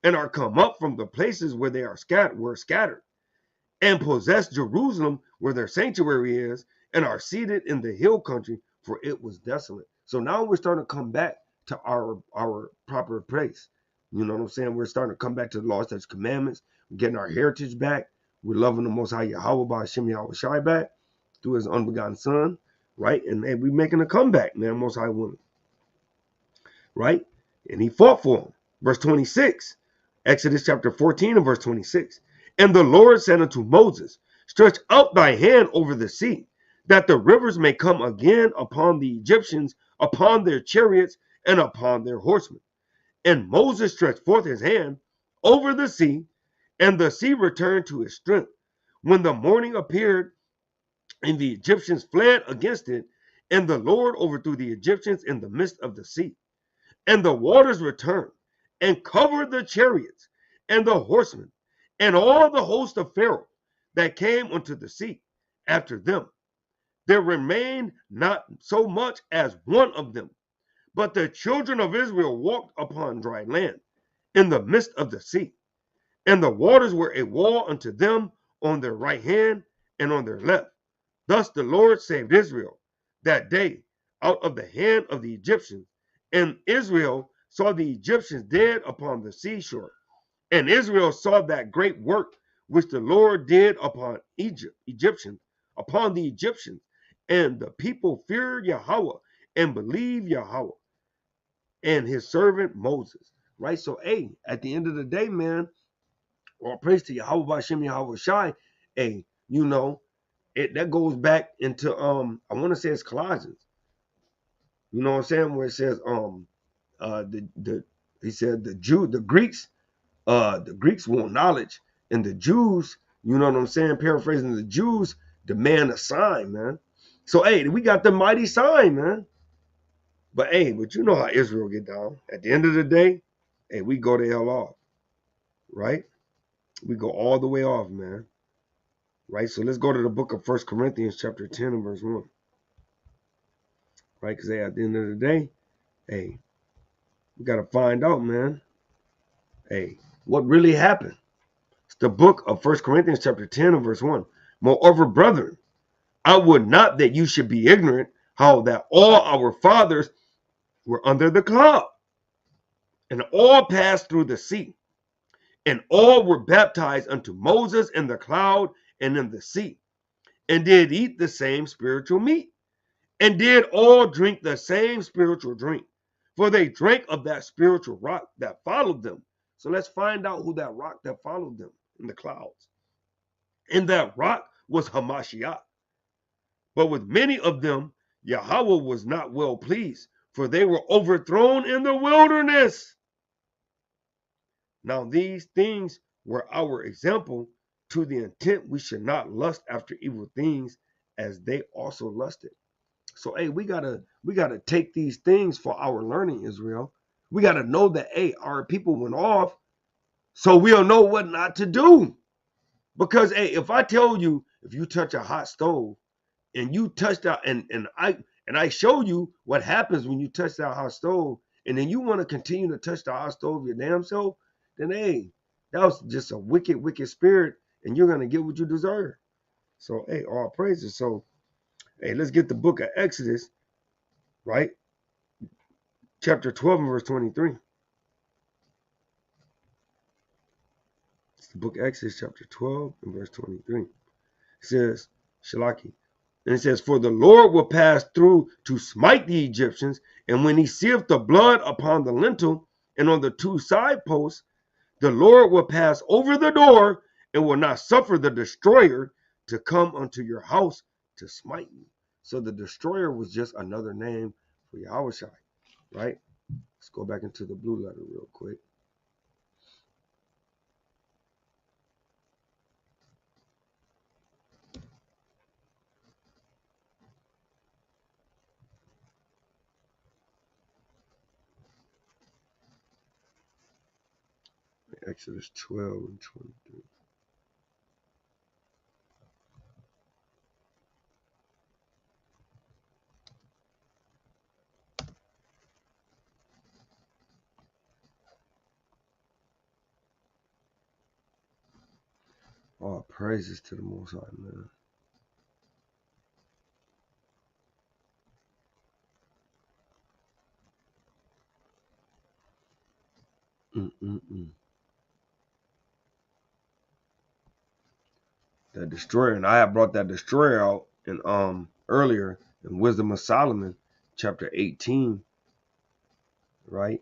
and are come up from the places where they were scattered, and possess Jerusalem where their sanctuary is, and are seated in the hill country, for it was desolate. So now we're starting to come back to our proper place. You know what I'm saying? We're starting to come back to the laws, statutes, commandments. We're getting our heritage back. We're loving the Most High Yahweh by Hashem Yahawashi back through his unbegotten son, right? And we're making a comeback, man, Most High willing, right? And he fought for him. Verse 26, Exodus chapter 14 and verse 26. And the Lord said unto Moses, stretch out thy hand over the sea, that the rivers may come again upon the Egyptians, upon their chariots, and upon their horsemen. And Moses stretched forth his hand over the sea, and the sea returned to its strength. When the morning appeared, and the Egyptians fled against it, and the Lord overthrew the Egyptians in the midst of the sea. And the waters returned, and covered the chariots, and the horsemen, and all the host of Pharaoh that came unto the sea after them. There remained not so much as one of them. But the children of Israel walked upon dry land in the midst of the sea. And the waters were a wall unto them on their right hand and on their left. Thus the Lord saved Israel that day out of the hand of the Egyptians. And Israel saw the Egyptians dead upon the seashore. And Israel saw that great work which the Lord did upon Egyptians, upon the Egyptians. And the people feared Yahweh and believed Yahweh and his servant Moses. Right? So, hey, at the end of the day, man, all praise to Yahweh Bashem Yahweh Shai. Hey, you know, that goes back into I want to say it's Colossians. You know what I'm saying? Where it says he said the Greeks want knowledge, and the Jews, you know what I'm saying, paraphrasing, the Jews demand a sign, man. So hey, we got the mighty sign, man. But hey, but you know how Israel get down. At the end of the day, hey, we go the hell off. Right? We go all the way off, man. Right? So let's go to the book of 1 Corinthians chapter 10 and verse 1. Right? Because hey, at the end of the day, hey, we got to find out, man. Hey, what really happened? It's the book of 1 Corinthians chapter 10 and verse 1. Moreover, brethren, I would not that you should be ignorant how that all our fathers were under the cloud, and all passed through the sea, and all were baptized unto Moses in the cloud and in the sea, and did eat the same spiritual meat, and did all drink the same spiritual drink, for they drank of that spiritual rock that followed them. So let's find out who that rock that followed them in the clouds. and that rock was Hamashiach. But with many of them, Yahweh was not well pleased, for they were overthrown in the wilderness. Now these things were our example, to the intent we should not lust after evil things as they also lusted. So hey, we gotta take these things for our learning, Israel. We gotta know that hey, our people went off, so we'll know what not to do. Because hey, if I tell you, if you touch a hot stove and you touch that, and I show you what happens when you touch that hot stove, and then you want to continue to touch the hot stove your damn self, then hey, that was just a wicked spirit, and you're gonna get what you deserve. So hey, all praises. So hey, let's get the book of Exodus, right? Chapter 12 and verse 23. It's the book of Exodus, chapter 12 and verse 23. It says, Shalaki. And it says, for the Lord will pass through to smite the Egyptians, and when he seeth the blood upon the lintel and on the two side posts, the Lord will pass over the door and will not suffer the destroyer to come unto your house to smite you. So the destroyer was just another name for Yahawashi, right? Let's go back into the blue letter real quick. Exodus 12 and 23. All praises to the Most High, man. That destroyer, and I have brought that destroyer out in earlier in Wisdom of Solomon, chapter 18, right?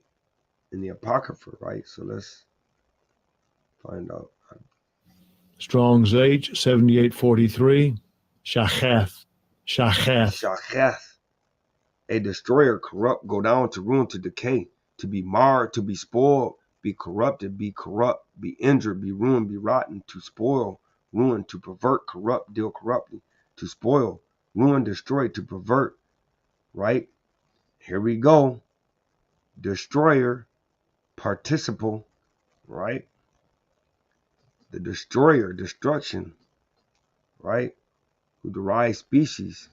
In the Apocrypha, right? So let's find out. Strong's H 7843. Shacheth. Shacheth, a destroyer, corrupt, go down to ruin, to decay, to be marred, to be spoiled, be corrupted, be corrupt, be injured, be ruined, be rotten, to spoil, ruin, to pervert, corrupt, deal corruptly, to spoil, ruin, destroy, to pervert, right? Here we go. Destroyer, participle, right? The destroyer, destruction, right? Who derives species,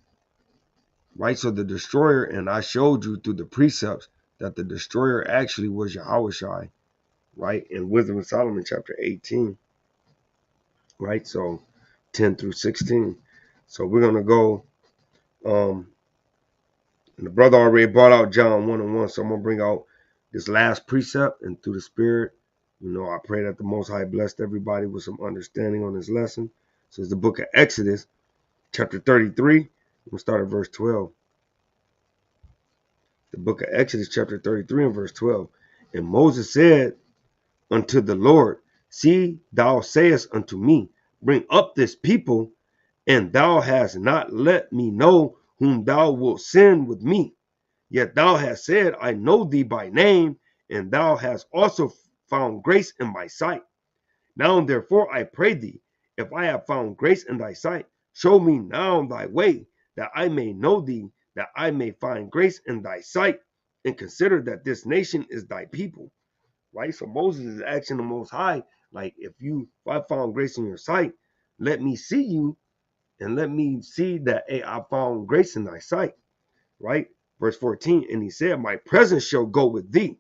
right? So the destroyer, and I showed you through the precepts that the destroyer actually was Yahawashi, right? In Wisdom of Solomon, chapter 18, right? So 10 through 16. So we're going to go, and the brother already brought out John 1 and 1. So I'm going to bring out this last precept, and through the Spirit, you know, I pray that the Most High blessed everybody with some understanding on this lesson. So it's the book of Exodus, chapter 33. We'll start at verse 12. The book of Exodus, chapter 33 and verse 12. And Moses said unto the Lord, see, thou sayest unto me, bring up this people, and thou hast not let me know whom thou wilt send with me. Yet thou hast said, I know thee by name, and thou hast also found grace in my sight. Now therefore I pray thee, if I have found grace in thy sight, show me now thy way, that I may know thee, that I may find grace in thy sight, and consider that this nation is thy people. Right? So Moses is asking the Most High, like, if I found grace in your sight, let me see you, and let me see that, hey, I found grace in thy sight. Right? Verse 14, and he said, my presence shall go with thee.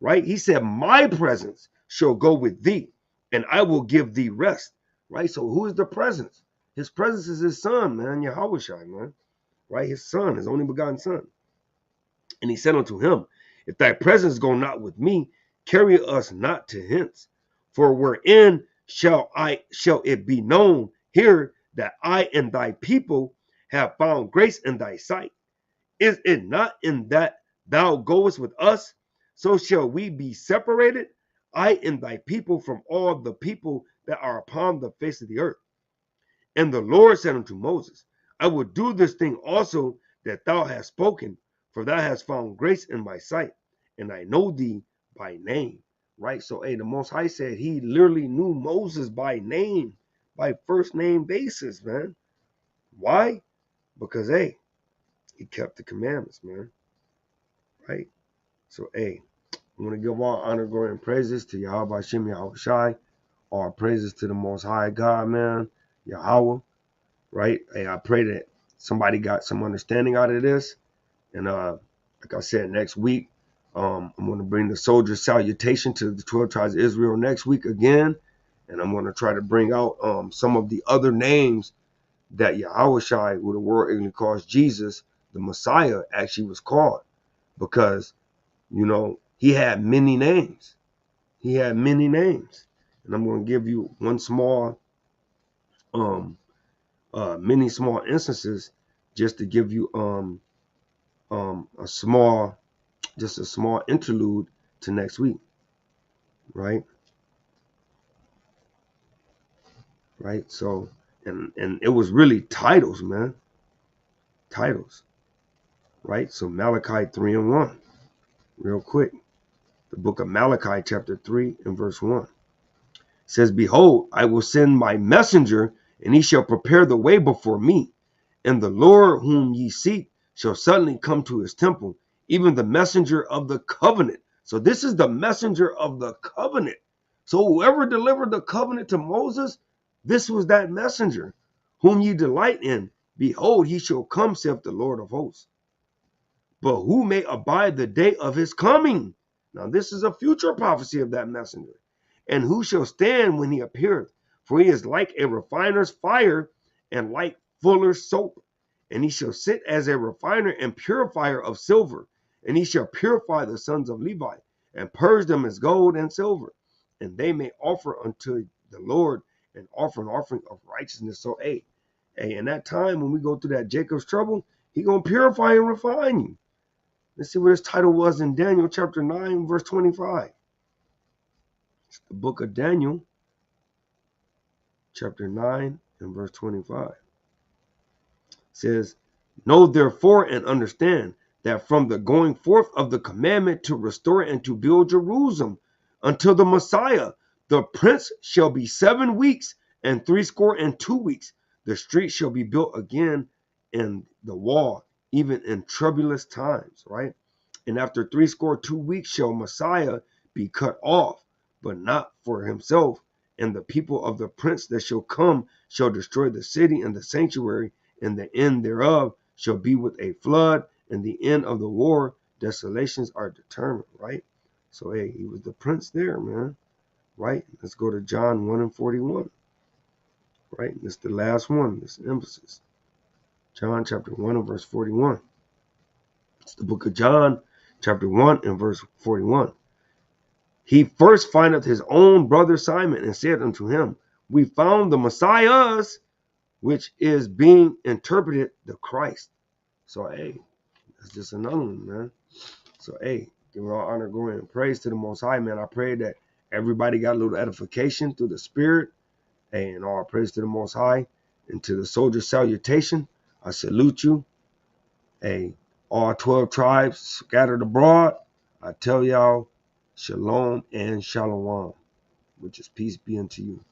Right? He said, my presence shall go with thee, and I will give thee rest. Right? So who is the presence? His presence is his son, man, Yahawashi, man. Right? His son, his only begotten son. And he said unto him, if thy presence go not with me, carry us not to hence. For wherein shall it be known here that I and thy people have found grace in thy sight? Is it not in that thou goest with us? So shall we be separated, I and thy people, from all the people that are upon the face of the earth. And the Lord said unto Moses, I will do this thing also that thou hast spoken, for thou hast found grace in my sight, and I know thee by name. Right? So, hey, the Most High said he literally knew Moses by name, by first name basis, man. Why? Because, hey, he kept the commandments, man. Right? So, hey, I want to give all honor, glory, and praises to Yahawashi, Yahawashi. All praises to the Most High God, man, Yahweh. Right? Hey, I pray that somebody got some understanding out of this. And like I said, next week, I'm going to bring the soldier salutation to the 12 tribes of Israel next week again. And I'm going to try to bring out some of the other names that Yahawashi, who the world English calls Jesus, the Messiah, actually was called. Because, you know, he had many names. He had many names. And I'm going to give you one small many small instances just to give you a small interlude to next week, right? So and it was really titles, man, right? So Malachi 3:1, real quick. The book of Malachi chapter 3 and verse 1 says, behold, I will send my messenger, and he shall prepare the way before me. And the Lord whom ye seek shall suddenly come to his temple, even the messenger of the covenant. So this is the messenger of the covenant. So whoever delivered the covenant to Moses, this was that messenger, whom ye delight in. Behold, he shall come, saith the Lord of hosts. But who may abide the day of his coming? Now this is a future prophecy of that messenger. And who shall stand when he appeareth? For he is like a refiner's fire, and like fuller's soap. And he shall sit as a refiner and purifier of silver. And he shall purify the sons of Levi, and purge them as gold and silver. And they may offer unto the Lord an offering of righteousness. So, hey, in that time when we go through that Jacob's trouble, he gonna purify and refine you. Let's see what his title was in Daniel chapter 9, verse 25. It's the book of Daniel, chapter 9 and verse 25. It says, know therefore and understand that from the going forth of the commandment to restore and to build Jerusalem until the Messiah, the prince shall be 7 weeks and 62 weeks. The street shall be built again and the wall, even in troublous times, right? And after 62 weeks shall Messiah be cut off, but not for himself. And the people of the prince that shall come shall destroy the city and the sanctuary, and the end thereof shall be with a flood, and the end of the war, desolations are determined, right? So, hey, he was the prince there, man, right? Let's go to John 1 and 41, right? This is the last one, this emphasis. John chapter 1 and verse 41. It's the book of John, chapter 1 and verse 41. He first findeth his own brother Simon, and said unto him, we found the Messiah, which is being interpreted the Christ. So, hey, that's just another one, man. So, hey, give all honor, glory, and praise to the Most High, man. I pray that everybody got a little edification through the Spirit. Hey, and all praise to the Most High. And to the soldier salutation, I salute you. Hey, all 12 tribes scattered abroad, I tell y'all, shalom and shalom, which is peace be unto you.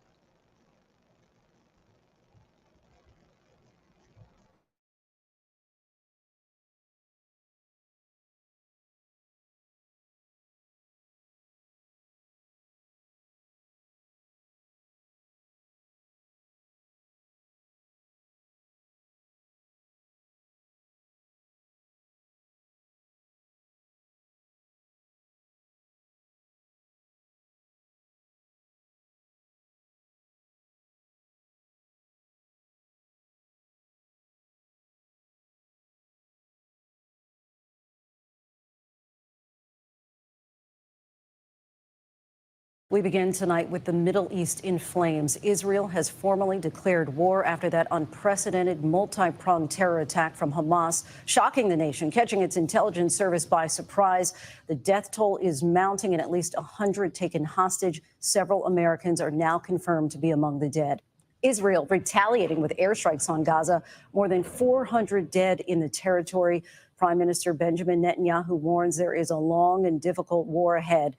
We begin tonight with the Middle East in flames. Israel has formally declared war after that unprecedented multi-pronged terror attack from Hamas, shocking the nation, catching its intelligence service by surprise. The death toll is mounting, and at least 100 taken hostage. Several Americans are now confirmed to be among the dead. Israel retaliating with airstrikes on Gaza. More than 400 dead in the territory. Prime Minister Benjamin Netanyahu warns there is a long and difficult war ahead.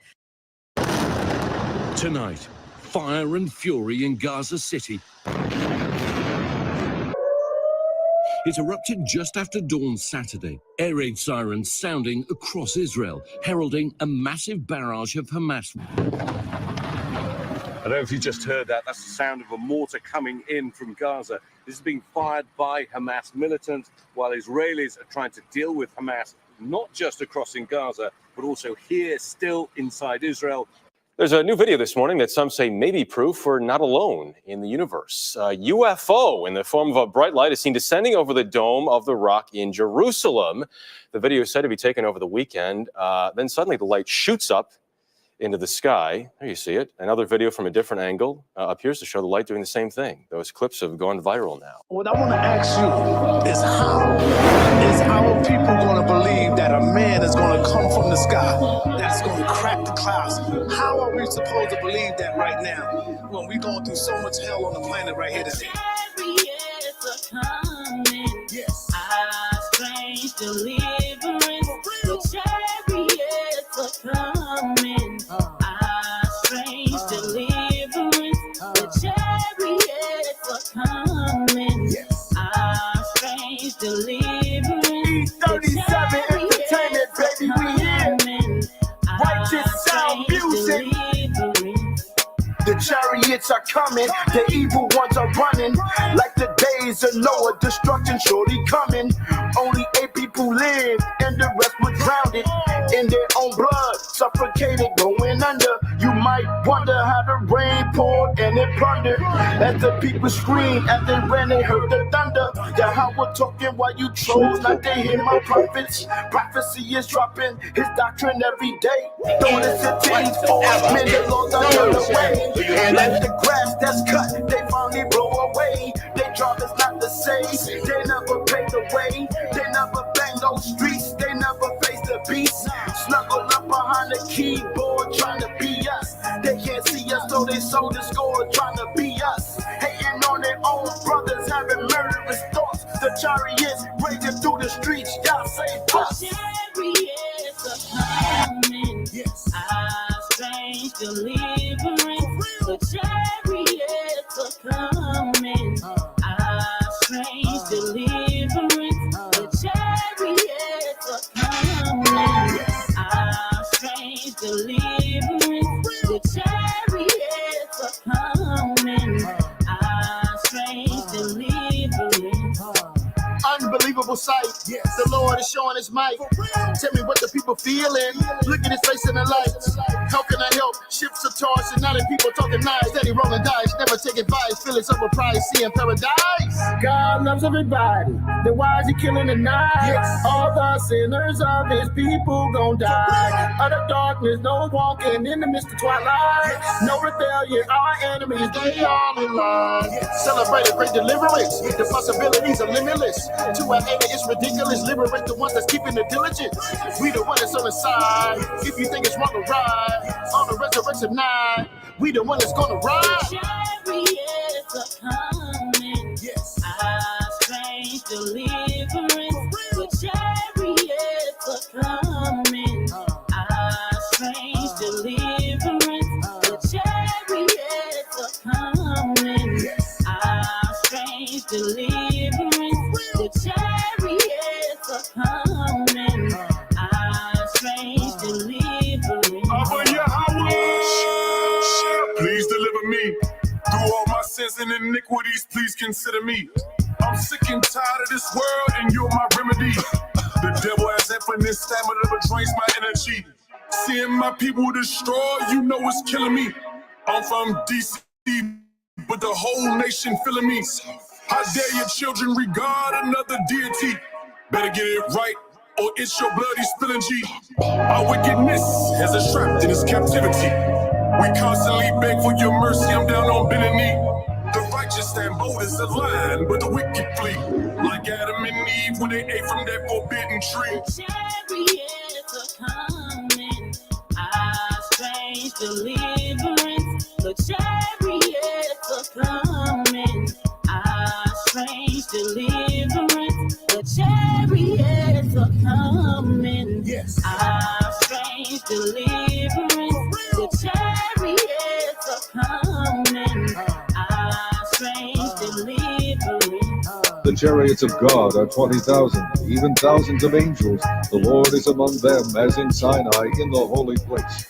Tonight, fire and fury in Gaza City. It erupted just after dawn Saturday. Air raid sirens sounding across Israel, heralding a massive barrage of Hamas. I don't know if you just heard that. That's the sound of a mortar coming in from Gaza. This is being fired by Hamas militants while Israelis are trying to deal with Hamas, not just across in Gaza, but also here, still inside Israel. There's a new video this morning that some say may be proof we're not alone in the universe. A UFO in the form of a bright light is seen descending over the Dome of the Rock in Jerusalem. The video is said to be taken over the weekend. Then suddenly the light shoots up into the sky. There you see it. Another video from a different angle appears to show the light doing the same thing. Those clips have gone viral now. What I want to ask you is how is our people going to believe that a man is going to come from the sky, that's going to crack the clouds? How are we supposed to believe that right now when we're going through so much hell on the planet right here today? Yes. Our strange deliverance, the chariots are coming. Our strange deliverance, the chariots are coming. Yes. Our strange deliverance, E37 Entertainment, baby, we here. Righteous sound music. The chariots are coming, the evil ones are running. Like the days of Noah, destruction surely coming. Only 8 people lived, and the rest were drowned in their own blood, suffocated, going under. You might wonder how the rain poured and it plundered. As the people screamed, as they ran, they heard the thunder. Yahweh talking while you chose not to hear my prophets. Prophecy is dropping his doctrine every day. Don't listen to these false men, the Lord does away. And like the grass that's cut, they finally blow away. Their job is not to say, they never pay the way. They never bang those streets, they never face the beast. Snuggled up behind the keyboard, trying to be us. They can't see us, so they sold the score, trying to be us. Hating on their own brothers, having murderous thoughts. The chariots raging through the streets, y'all save us. The chariots are coming. Yes. Our strange deliverance. The chariots are coming. Our strange deliverance. The chariots are coming. Our strange deliverance. The chariots are coming. Our strange deliverance. Unbelievable sight. Yes. The Lord is showing his might. Tell me what the people feeling. Look at his face in the lights. How can I help? Ships are tossed and now the people talking nice. Steady rolling dice, never take advice. Feelings of a prize, seeing paradise. God loves everybody. Then why is he killing the night? Yes. All the sinners of his people gon' die. Utter darkness, no walking in the midst of twilight. Yes. No rebellion, our enemies, they all in line. Yes. Celebrate a great deliverance. The possibilities are limitless. To our enemy, it's ridiculous. Liberate the ones that's keeping the diligence. We the one that's on the side. If you think it's wrong to ride on the resurrection night, we the one that's gonna ride. The chariots are coming. Yes. Our strange deliverance. The chariots are coming. Our strange deliverance. The chariots are coming. Yes. Our strange deliverance. The chariots are coming. Our strange deliverance. Abba Yahawashi, please deliver me. Through all my sins and iniquities, please consider me. I'm sick and tired of this world, and you're my remedy. The devil has infinite stamina, but drains my energy. Seeing my people destroyed, you know it's killing me. I'm from DC, but the whole nation feeling me. How dare your children regard another deity? Better get it right, or it's your bloody spilling G. Our wickedness has us trapped in this captivity. We constantly beg for your mercy, I'm down on bending knee. The righteous stand bold as a lion, but the wicked flee. Like Adam and Eve when they ate from that forbidden tree. The chariots are coming. Our strange deliverance. The chariots are coming. coming. Yes. Our strange deliverance. The chariots are coming. Our strange deliverance. The chariots of God are 20,000, even thousands of angels. The Lord is among them, as in Sinai in the holy place.